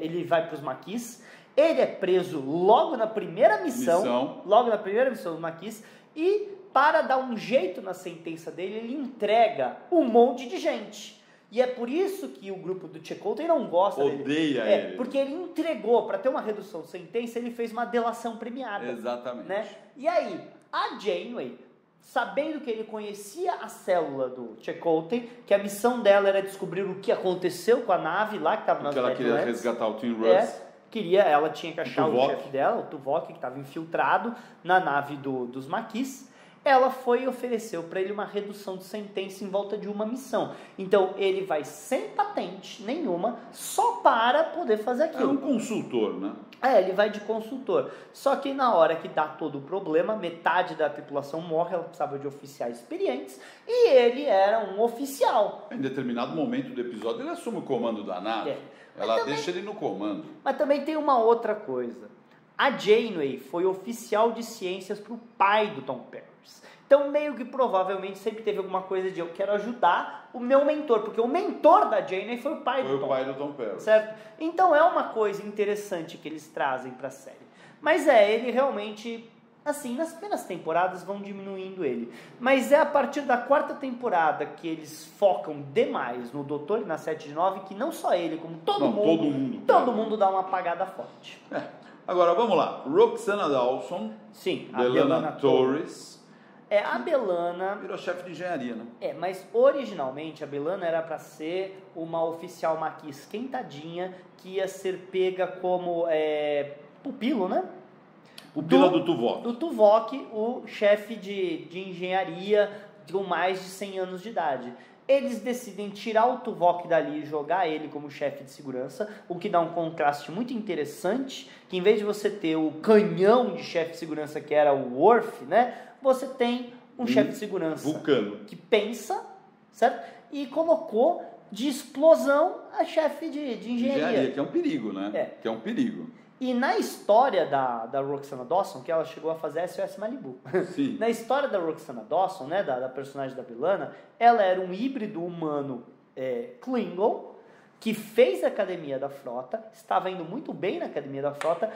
A: ele vai para os maquis. Ele é preso logo na primeira missão do maquis, e para dar um jeito na sentença dele, ele entrega um monte de gente. E é por isso que o grupo do Chakotay não gosta dele.
B: Odeia ele.
A: Porque ele entregou, para ter uma redução de sentença, ele fez uma delação premiada.
B: Exatamente.
A: Né? E aí, a Janeway, sabendo que ele conhecia a célula do Chakotay, que a missão dela era descobrir o que aconteceu com a nave lá, que estava nas
B: Porque ela queria resgatar o Tim Russ.
A: Ela tinha que achar o chefe dela, o Tuvok, que estava infiltrado na nave dos maquis. Ela foi e ofereceu para ele uma redução de sentença em volta de uma missão. Então ele vai sem patente nenhuma, só para poder fazer aquilo.
B: É um consultor, né?
A: Ele vai de consultor. Só que na hora que dá todo o problema, metade da tripulação morre, ela precisava de oficiais experientes, e ele era um oficial.
B: Em determinado momento do episódio ele assume o comando da nave. Ela deixa ele no comando.
A: Mas também tem uma outra coisa. A Janeway foi oficial de ciências para o pai do Tom Paris. Então, meio que provavelmente sempre teve alguma coisa de eu quero ajudar o meu mentor, porque o mentor da Janeway foi o pai do Tom.
B: Foi o pai do Tom Paris.
A: Certo? Então, é uma coisa interessante que eles trazem para a série. Mas ele realmente, assim, nas primeiras temporadas vão diminuindo ele. Mas é a partir da quarta temporada que eles focam demais no Doutor e na 7 de 9, que não só ele, como todo mundo dá uma apagada forte.
B: Agora, vamos lá. Roxana Dawson.
A: Sim,
B: a B'Elanna Torres.
A: A B'Elanna...
B: virou chefe de engenharia, né?
A: Mas originalmente a B'Elanna era para ser uma oficial maquis esquentadinha, que ia ser pega como pupilo, né?
B: Pupila do Tuvok.
A: Do Tuvok, o chefe de engenharia com mais de 100 anos de idade. Eles decidem tirar o Tuvok dali e jogar ele como chefe de segurança, o que dá um contraste muito interessante, que em vez de você ter o canhão de chefe de segurança que era o Worf, né, você tem um chefe de segurança
B: vulcano
A: que pensa, certo? E colocou de explosão a chefe de engenharia.
B: que é um perigo, né? Que é um perigo.
A: E na história da Roxana Dawson, que ela chegou a fazer SOS Malibu,
B: Sim.
A: na história da Roxana Dawson, né, da personagem da vilana, ela era um híbrido humano Klingon, que fez a academia da frota, estava indo muito bem na academia da frota,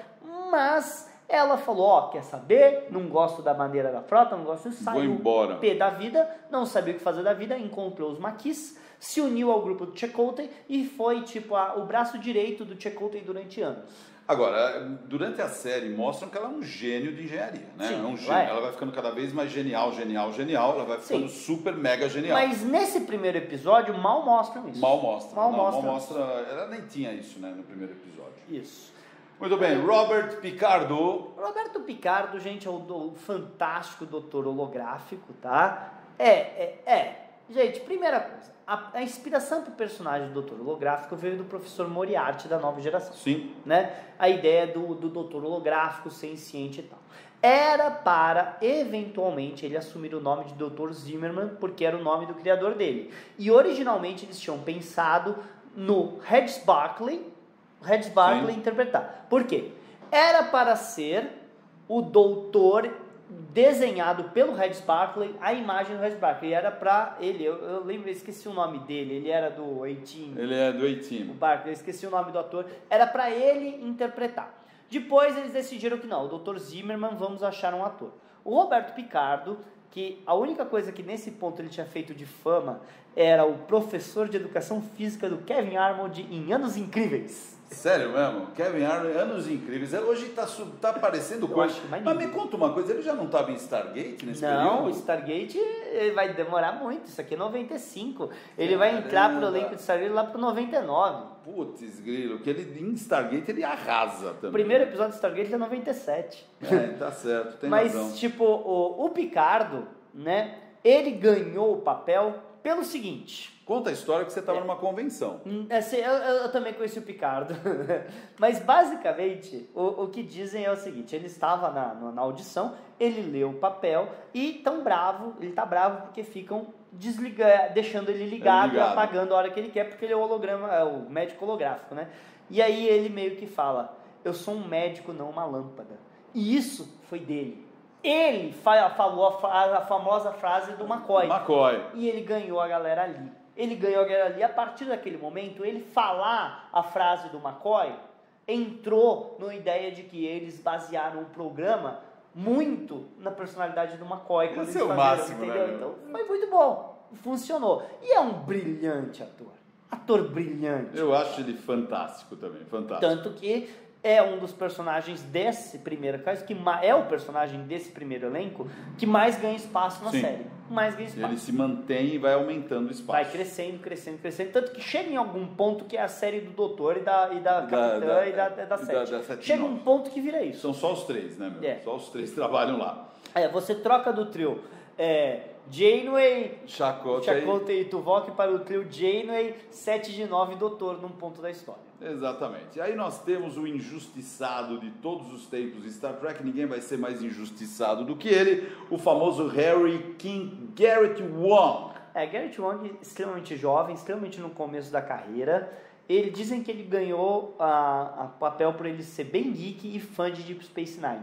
A: mas ela falou, quer saber? Não gosto da maneira da frota, não gosto disso, saiu
B: embora.
A: Pé da vida, não sabia o que fazer da vida, encontrou os Maquis, se uniu ao grupo do Chakotay e foi tipo o braço direito do Chakotay durante anos.
B: Agora, durante a série mostram que ela é um gênio de engenharia, né?
A: Sim,
B: é um gênio. Ela vai ficando cada vez mais genial, ela vai ficando super mega genial.
A: Mas nesse primeiro episódio mal mostram isso.
B: Mal mostra.
A: Mal
B: mostra. Ela nem tinha isso, né, no primeiro episódio.
A: Isso.
B: Muito bem, Robert Picardo.
A: Roberto Picardo, gente, é o fantástico doutor holográfico, tá? Gente, primeira coisa, a inspiração para o personagem do doutor holográfico veio do professor Moriarty da nova geração.
B: Sim.
A: Né? A ideia do doutor holográfico, senciente e tal. Era para, eventualmente, ele assumir o nome de Dr. Zimmerman, porque era o nome do criador dele. E originalmente eles tinham pensado no Regis Barclay interpretar. Por quê? Era para ser o doutor desenhado pelo Regis Barclay, a imagem do Regis Barclay. Era para ele, eu lembro, eu esqueci o nome dele, ele era do A-Team.
B: Ele é do A-Team.
A: O Barclay, eu esqueci o nome do ator. Era para ele interpretar. Depois eles decidiram que não, o Dr. Zimmerman, vamos achar um ator. O Roberto Picardo, que a única coisa que nesse ponto ele tinha feito de fama era o professor de educação física do Kevin Arnold em Anos Incríveis.
B: Sério mesmo? Kevin Arnold, Anos Incríveis. Hoje tá aparecendo coisa. Mas me conta uma coisa, ele já não estava em Stargate nesse período?
A: Não, o Stargate vai demorar muito. Isso aqui é 95. Ele vai entrar pro elenco de Stargate lá pro 99.
B: Putz, grilo, que ele em Stargate ele arrasa também.
A: O primeiro episódio de Stargate é 97.
B: Tá certo, tem
A: Mas,
B: razão.
A: tipo, o Picardo, né, ele ganhou o papel pelo seguinte.
B: Conta a história que você estava numa convenção.
A: Eu também conheci o Picardo. Mas, basicamente, o que dizem é o seguinte. Ele estava na audição, ele leu o papel e ele tá bravo porque ficam deixando ele ligado e apagando a hora que ele quer, porque ele é o médico holográfico, né? E aí ele meio que fala, eu sou um médico, não uma lâmpada. E isso foi dele. Ele falou a famosa frase do McCoy. E ele ganhou a galera ali. A partir daquele momento, ele falar a frase do McCoy entrou na ideia de que eles basearam o programa muito na personalidade do McCoy. Quando
B: Esse
A: eles
B: é o
A: faziam,
B: máximo,
A: entendeu?
B: né?
A: Então foi muito bom, funcionou. E é um brilhante ator brilhante.
B: Eu acho ele fantástico também, fantástico.
A: Tanto que é um dos personagens desse primeiro caso, que é o personagem desse primeiro elenco, que mais ganha espaço na série. Mais ganha espaço.
B: Ele se mantém e vai aumentando o espaço.
A: Vai crescendo. Tanto que chega em algum ponto que é a série do Doutor e da Capitã e da Sete. Chega um ponto que vira isso.
B: São só os três, né, meu? Só os três trabalham lá.
A: Você troca do trio Janeway,
B: Chakotay
A: e Tuvok para o trio Janeway, 7 de 9 Doutor num ponto da história.
B: Exatamente. E aí nós temos o injustiçado de todos os tempos de Star Trek, ninguém vai ser mais injustiçado do que ele, o famoso Harry King Garrett Wang.
A: Garrett Wang, extremamente jovem, extremamente no começo da carreira. Dizem que ele ganhou a papel por ele ser bem geek e fã de Deep Space Nine.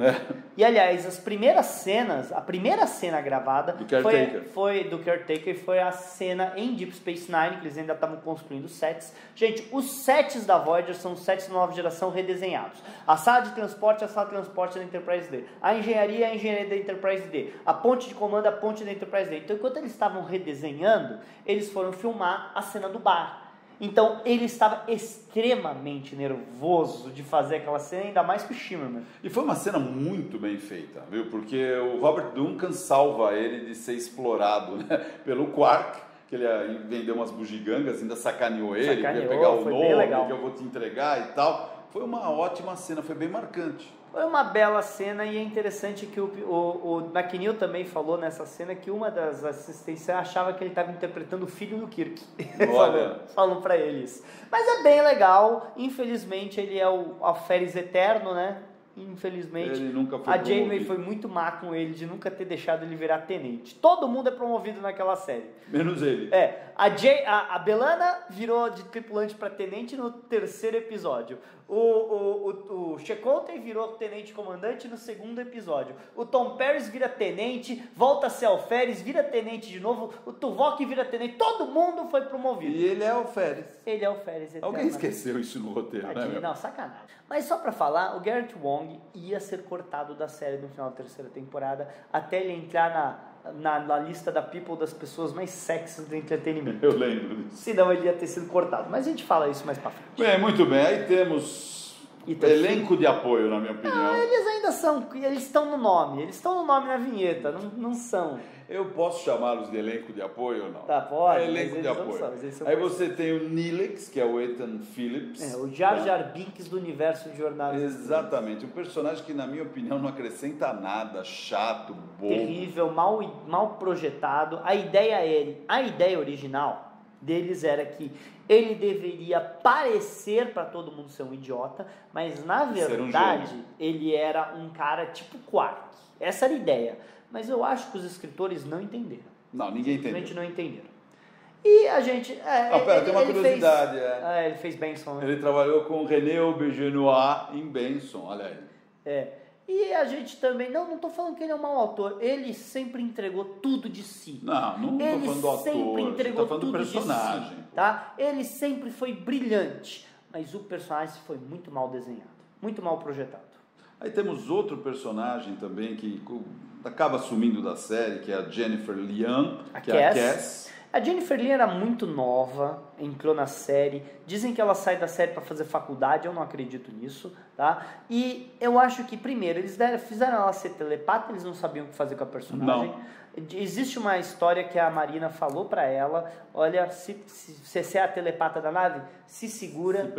A: E aliás, a primeira cena gravada
B: do Caretaker.
A: Foi do Caretaker, foi a cena em Deep Space Nine, que eles ainda estavam construindo sets. Gente, os sets da Voyager são sets de nova geração redesenhados. A sala de transporte é a sala de transporte da Enterprise D. A engenharia é a engenharia da Enterprise D. A ponte de comando é a ponte da Enterprise D. Então, enquanto eles estavam redesenhando, eles foram filmar a cena do bar. Então, ele estava extremamente nervoso de fazer aquela cena, ainda mais que o Shimmerman.
B: E foi uma cena muito bem feita, viu? Porque o Robert Duncan salva ele de ser explorado, né, pelo Quark, que ele vendeu umas bugigangas, ainda sacaneou ele, quer pegar o nome que eu vou te entregar e tal. Foi uma ótima cena, foi bem marcante.
A: Foi uma bela cena e é interessante que o McNeil também falou nessa cena que uma das assistências achava que ele estava interpretando o filho do Kirk. Falou pra eles. Mas é bem legal. Infelizmente ele é o alferes eterno, né? infelizmente,
B: Ele nunca foi
A: a Janeway
B: promovido.
A: foi muito má com ele de nunca ter deixado ele virar tenente. Todo mundo é promovido naquela série.
B: Menos ele.
A: A B'Elanna virou de tripulante para tenente no 3º episódio. O Chakotay virou tenente comandante no 2º episódio. O Tom Paris vira tenente, volta a ser alferes, vira tenente de novo. O Tuvok vira tenente. Todo mundo foi promovido.
B: E ele é o Férez.
A: Ele é o Férez eterno.
B: Alguém esqueceu isso no roteiro, né,
A: Tadinho,
B: meu?
A: não, sacanagem. Mas só pra falar, o Garrett Wong ia ser cortado da série no final da 3ª temporada, até ele entrar na lista da People das pessoas mais sexys do entretenimento.
B: Eu lembro disso.
A: Senão ele ia ter sido cortado. Mas a gente fala isso mais pra frente.
B: Bem, muito bem. Aí temos elenco de apoio, na minha opinião.
A: Eles ainda são, eles estão no nome. Eles estão no nome na vinheta, não são.
B: Eu posso chamá-los de elenco de apoio ou não?
A: Tá, pode,
B: É elenco
A: mas
B: de
A: eles não
B: apoio.
A: são, mas eles são
B: Aí
A: parceiros.
B: você tem o Neelix, que é o Ethan Phillips.
A: O Jar Jar Binks do universo de Jornada.
B: Exatamente. Um personagem que, na minha opinião, não acrescenta nada. Chato, bobo.
A: Terrível, mal projetado. A ideia original deles era que ele deveria parecer para todo mundo ser um idiota, mas na verdade ele era um cara tipo Quark. Essa era a ideia. Mas eu acho que os escritores não entenderam.
B: Não, ninguém
A: Simplesmente
B: entendeu.
A: não entenderam. E a gente...
B: tem uma curiosidade.
A: Ele fez Benson, né?
B: Ele trabalhou com René Auberjonois em Benson, olha aí.
A: E a gente também... Não estou falando que ele é um mau autor. Ele sempre entregou tudo de si.
B: Não estou falando do autor.
A: Sempre entregou
B: tá falando
A: tudo
B: do personagem.
A: de si, tá? Ele sempre foi brilhante. Mas o personagem foi muito mal desenhado. Muito mal projetado.
B: Aí temos outro personagem também que acaba sumindo da série, que é a Jennifer Lian, que é a Cass.
A: A Jennifer Lee era muito nova, entrou na série. Dizem que ela sai da série para fazer faculdade, eu não acredito nisso, tá? E eu acho que, primeiro, eles fizeram ela ser telepata, eles não sabiam o que fazer com a personagem.
B: Não.
A: Existe uma história que a Marina falou para ela: olha, se você é a telepata da nave, se segura,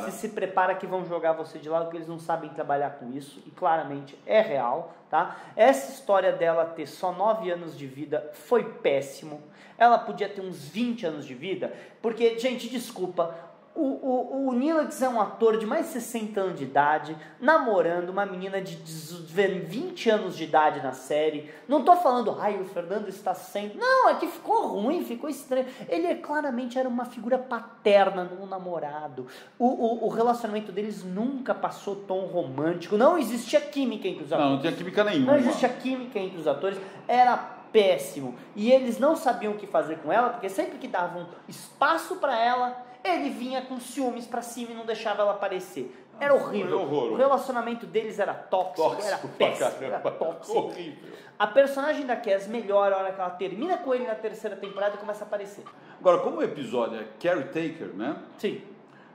A: se prepara que vão jogar você de lado, porque eles não sabem trabalhar com isso, e claramente é real, tá? Essa história dela ter só 9 anos de vida foi péssimo. Ela podia ter uns 20 anos de vida, porque, gente, desculpa, o Neelix é um ator de mais de 60 anos de idade, namorando uma menina de 20 anos de idade na série. Não tô falando, o Fernando está sendo... Não, é que ficou ruim, ficou estranho. Ele claramente era uma figura paterna no namorado. O relacionamento deles nunca passou tom romântico, não existia química entre os atores.
B: Não tinha química nenhuma.
A: Não existia química entre os atores, era péssimo. E eles não sabiam o que fazer com ela, porque sempre que davam espaço para ela, ele vinha com ciúmes pra cima e não deixava ela aparecer. Era horrível. O relacionamento deles era tóxico, era péssimo, era tóxico.
B: Horrível.
A: A personagem da Cass melhora a hora que ela termina com ele na 3ª temporada e começa a aparecer.
B: Agora, como o episódio é Carrie Taker, né?
A: Sim.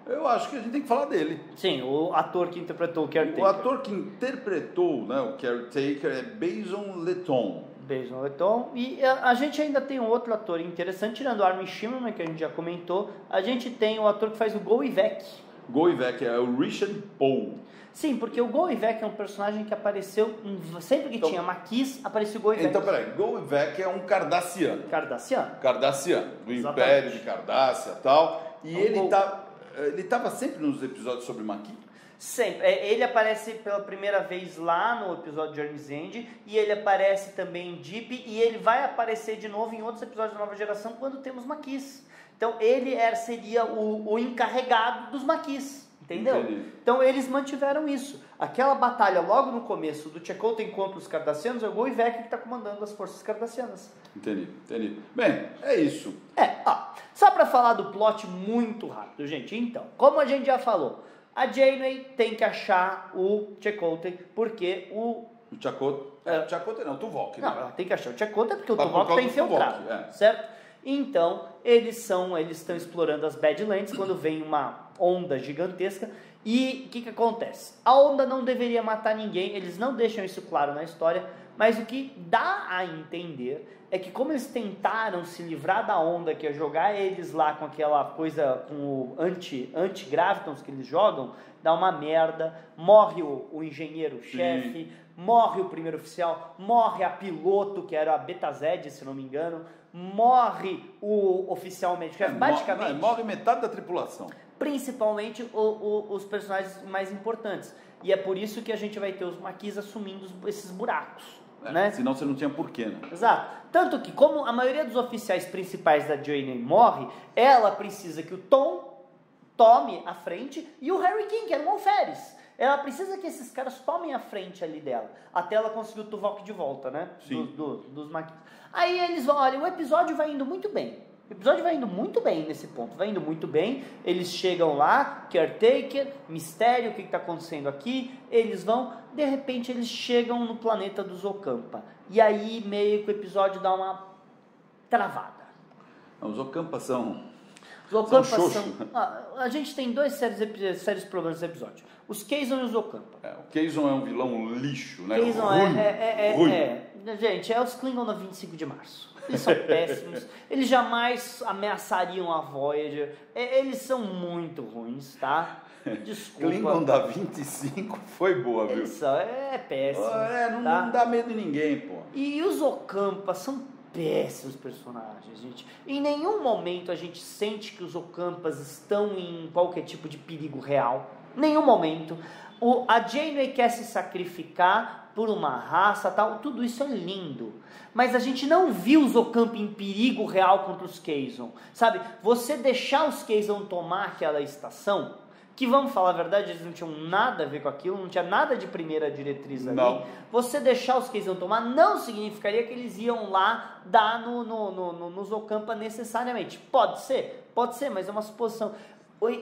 B: Eu acho que a gente tem que falar dele.
A: Sim, o ator que interpretou o Carrie Taker.
B: O ator que interpretou, né, o Carrie Taker é Bason Leton.
A: Beijo no Leton. E a gente ainda tem um outro ator interessante, tirando o Armin Shimmerman, que a gente já comentou. A gente tem o ator que faz o Goivek.
B: Goivek é o Richard Poe.
A: Sim, porque o Goivek é um personagem que apareceu sempre que tinha Maquis, aparecia o Goivek.
B: Então, peraí, Goivek é um Cardassiano.
A: Cardassiano,
B: do
A: exatamente.
B: Império de Cardassia e tal. E ele estava sempre nos episódios sobre Maquis?
A: Sempre. Ele aparece pela primeira vez lá no episódio de Journey's End, e ele aparece também em Deep, e ele vai aparecer de novo em outros episódios da Nova Geração quando temos Maquis. Então ele seria o encarregado dos Maquis, entendeu?
B: Entendi.
A: Então eles mantiveram isso. Aquela batalha logo no começo do Chakotay contra os Cardassianos é o Goivek que está comandando as forças cardassianas.
B: Entendi. Bem, é isso.
A: Só para falar do plot muito rápido, gente. Então, como a gente já falou, a Janeway tem que achar o Chakotay, porque o
B: Chakotay não, o Tuvok.
A: Não, ela tem que achar o Chakotay porque o
B: Por
A: Tuvok
B: causa
A: está
B: do
A: infiltrado,
B: Tuvok,
A: certo? Então, eles estão explorando as Badlands quando vem uma onda gigantesca. E o que acontece? A onda não deveria matar ninguém, eles não deixam isso claro na história, mas o que dá a entender é que como eles tentaram se livrar da onda, que é jogar eles lá com aquela coisa, com o anti-gravitons que eles jogam, dá uma merda, morre o engenheiro-chefe, morre o primeiro oficial, morre a piloto, que era a Betazed, se não me engano, morre o oficial médico-chefe, basicamente...
B: Morre metade da tripulação.
A: Principalmente os personagens mais importantes. E é por isso que a gente vai ter os Maquis assumindo esses buracos. Né?
B: Senão você não tinha porquê, né?
A: Exato. Tanto que, como a maioria dos oficiais principais da Janeway morre, ela precisa que o Tom tome a frente e o Harry King, que era um alferes. Ela precisa que esses caras tomem a frente ali dela, até ela conseguir o Tuvok de volta, né?
B: Sim.
A: Dos Maquis. Aí eles vão, olha, o episódio vai indo muito bem. O episódio vai indo muito bem nesse ponto, vai indo muito bem. Eles chegam lá, Caretaker, mistério, o que está acontecendo aqui? Eles vão, de repente eles chegam no planeta dos Ocampa. E aí meio que o episódio dá uma travada.
B: Os Ocampa são...
A: Os Ocampa são... a gente tem dois sérios problemas nesse episódio. Os Kazon e os Ocampa.
B: O Kazon é um vilão lixo, né?
A: Kazon gente, é os Klingon da 25 de março. Eles são péssimos. Eles jamais ameaçariam a Voyager. Eles são muito ruins, tá? Desculpa.
B: Klingon da 25 foi boa, viu?
A: Eles são, péssimo.
B: Não dá medo de ninguém, pô.
A: E os Ocampa são péssimos personagens, gente. Em nenhum momento a gente sente que os Ocampas estão em qualquer tipo de perigo real. Nenhum momento. A Janeway quer se sacrificar por uma raça, tal. Tudo isso é lindo. Mas a gente não viu os Ocampa em perigo real contra os Kazon. Sabe? Você deixar os Kazon tomar aquela estação, que vamos falar a verdade, eles não tinham nada a ver com aquilo, não tinha nada de primeira diretriz ali.
B: Não.
A: Você deixar os Kazon tomar não significaria que eles iam lá dar nos Ocampa necessariamente. Pode ser, mas é uma suposição.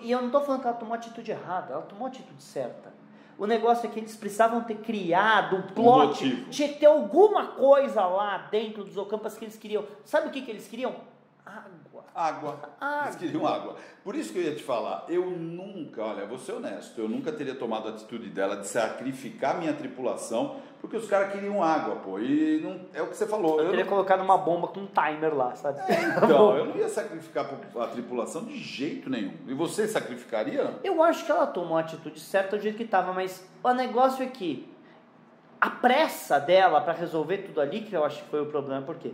A: E eu não estou falando que ela tomou a atitude errada, ela tomou a atitude certa. O negócio é que eles precisavam ter criado um plot, tinha que ter alguma coisa lá dentro dos Ocampas que eles queriam. Sabe o que eles queriam?
B: Água. Eles queriam água. Por isso que eu ia te falar, eu nunca, olha, vou ser honesto, eu nunca teria tomado a atitude dela de sacrificar minha tripulação, porque os caras queriam água, pô, e não, é o que você falou.
A: Eu teria colocado uma bomba com um timer lá, sabe?
B: Então, eu não ia sacrificar a tripulação de jeito nenhum. E você sacrificaria?
A: Eu acho que ela tomou a atitude certa do jeito que estava, mas o negócio é que a pressa dela para resolver tudo ali, que eu acho que foi o problema, porque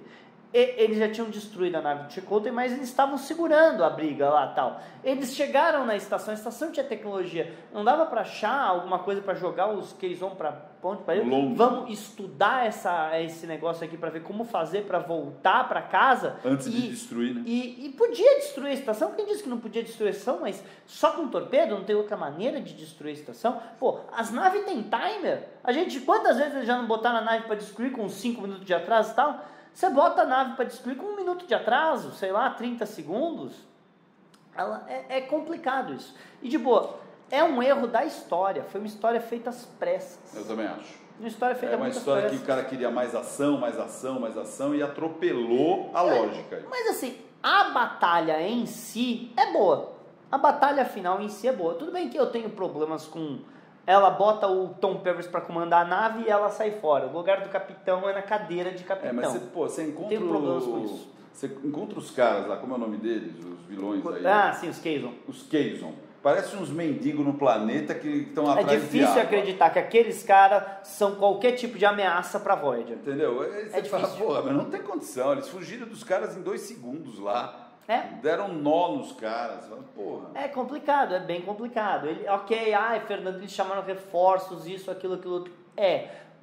A: eles já tinham destruído a nave do Chakotay, mas eles estavam segurando a briga lá e tal. Eles chegaram na estação, a estação tinha tecnologia. Não dava para achar alguma coisa para jogar os Kazon para ponte para ele. Vamos estudar esse negócio aqui para ver como fazer para voltar para casa.
B: Antes de destruir, né?
A: E podia destruir a estação. Quem disse que não podia destruir a estação? Mas só com torpedo, não tem outra maneira de destruir a estação. Pô, as naves têm timer. Quantas vezes eles já não botaram a nave para destruir com 5 minutos de atraso e tal? Você bota a nave para destruir com 1 minuto de atraso, sei lá, 30 segundos. É complicado isso. E de boa, é um erro da história. Foi uma história feita às pressas.
B: Eu também acho.
A: Uma história feita
B: uma história que o cara queria mais ação e atropelou a lógica.
A: Mas assim, a batalha em si é boa. A batalha final em si é boa. Tudo bem que eu tenho problemas com... Ela bota o Tom Paris para comandar a nave e ela sai fora. O lugar do capitão é na cadeira de capitão.
B: Mas você encontra...
A: Tenho problemas com isso.
B: Você encontra os caras lá, como é o nome deles? Os vilões aí.
A: Sim, os Kazon.
B: Os Kazon. Parecem uns mendigos no planeta que estão atrás de água.
A: É difícil acreditar que aqueles caras são qualquer tipo de ameaça pra Voyager.
B: Entendeu? Aí você fala, porra, mas não tem condição. Eles fugiram dos caras em 2 segundos lá. Deram nó nos caras. Porra.
A: É complicado, é bem complicado. Fernando, eles chamaram reforços, isso, aquilo, outro.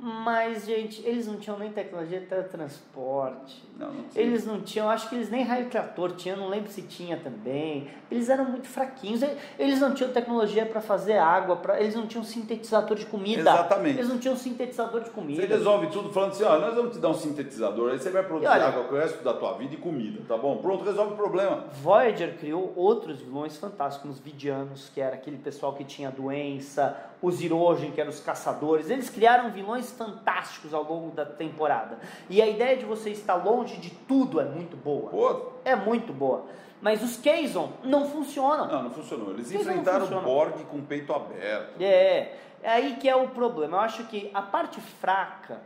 A: Mas, gente, eles não tinham nem tecnologia de teletransporte.
B: Não
A: eles não tinham, acho que eles nem raio trator tinham, não lembro se tinha também. Eles eram muito fraquinhos. Eles não tinham tecnologia para fazer água, eles não tinham sintetizador de comida.
B: Exatamente.
A: Eles não tinham sintetizador de comida.
B: Você resolve tudo falando assim, nós vamos te dar um sintetizador, aí você vai produzir água com o resto da tua vida e comida, tá bom? Pronto, resolve o problema.
A: Voyager criou outros vilões fantásticos, os Vidianos, que era aquele pessoal que tinha doença, os Hirogen, que eram os caçadores. Eles criaram vilões fantásticos ao longo da temporada. E a ideia de você estar longe de tudo é muito boa. É muito boa. Mas os Kazon não funcionam.
B: Não funcionou. Eles enfrentaram o Borg com o peito aberto.
A: É aí que é o problema. Eu acho que a parte fraca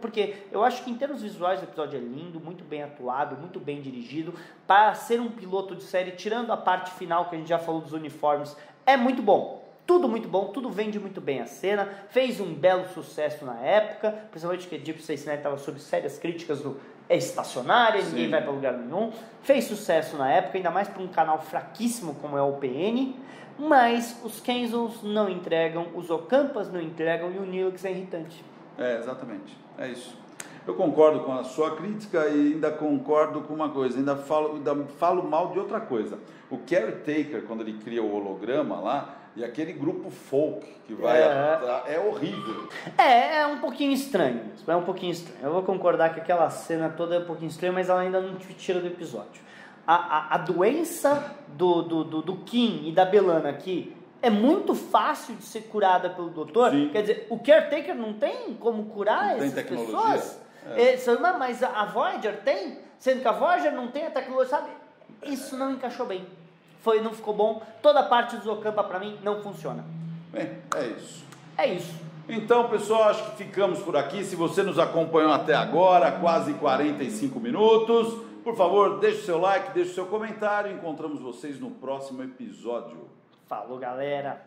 A: porque eu acho que em termos visuais o episódio é lindo, muito bem atuado, muito bem dirigido. Para ser um piloto de série, tirando a parte final que a gente já falou dos uniformes, é muito bom. Tudo muito bom, tudo vende muito bem a cena, fez um belo sucesso na época, principalmente que Deep Space Nine estava sob sérias críticas do estacionária, ninguém vai para lugar nenhum. Fez sucesso na época, ainda mais para um canal fraquíssimo como é o PN, mas os Kenzos não entregam, os Ocampas não entregam e o Neelix é irritante.
B: Exatamente, é isso. Eu concordo com a sua crítica e ainda concordo com uma coisa, ainda falo mal de outra coisa. O Caretaker, quando ele cria o holograma lá, e aquele grupo folk que vai... É horrível.
A: É um pouquinho estranho. É um pouquinho estranho. Eu vou concordar que aquela cena toda é um pouquinho estranha, mas ela ainda não te tira do episódio. A doença do Kim e da B'Elanna aqui é muito fácil de ser curada pelo doutor.
B: Sim.
A: Quer dizer, o Caretaker não tem como curar essas pessoas. Mas a Voyager tem, sendo que a Voyager não tem a tecnologia, sabe? Isso não encaixou bem. Não ficou bom. Toda a parte dos Ocampa pra mim não funciona.
B: Bem, é isso.
A: É isso.
B: Então, pessoal, acho que ficamos por aqui. Se você nos acompanhou até agora, quase 45 minutos, por favor, deixe o seu like, deixe o seu comentário. Encontramos vocês no próximo episódio.
A: Falou, galera!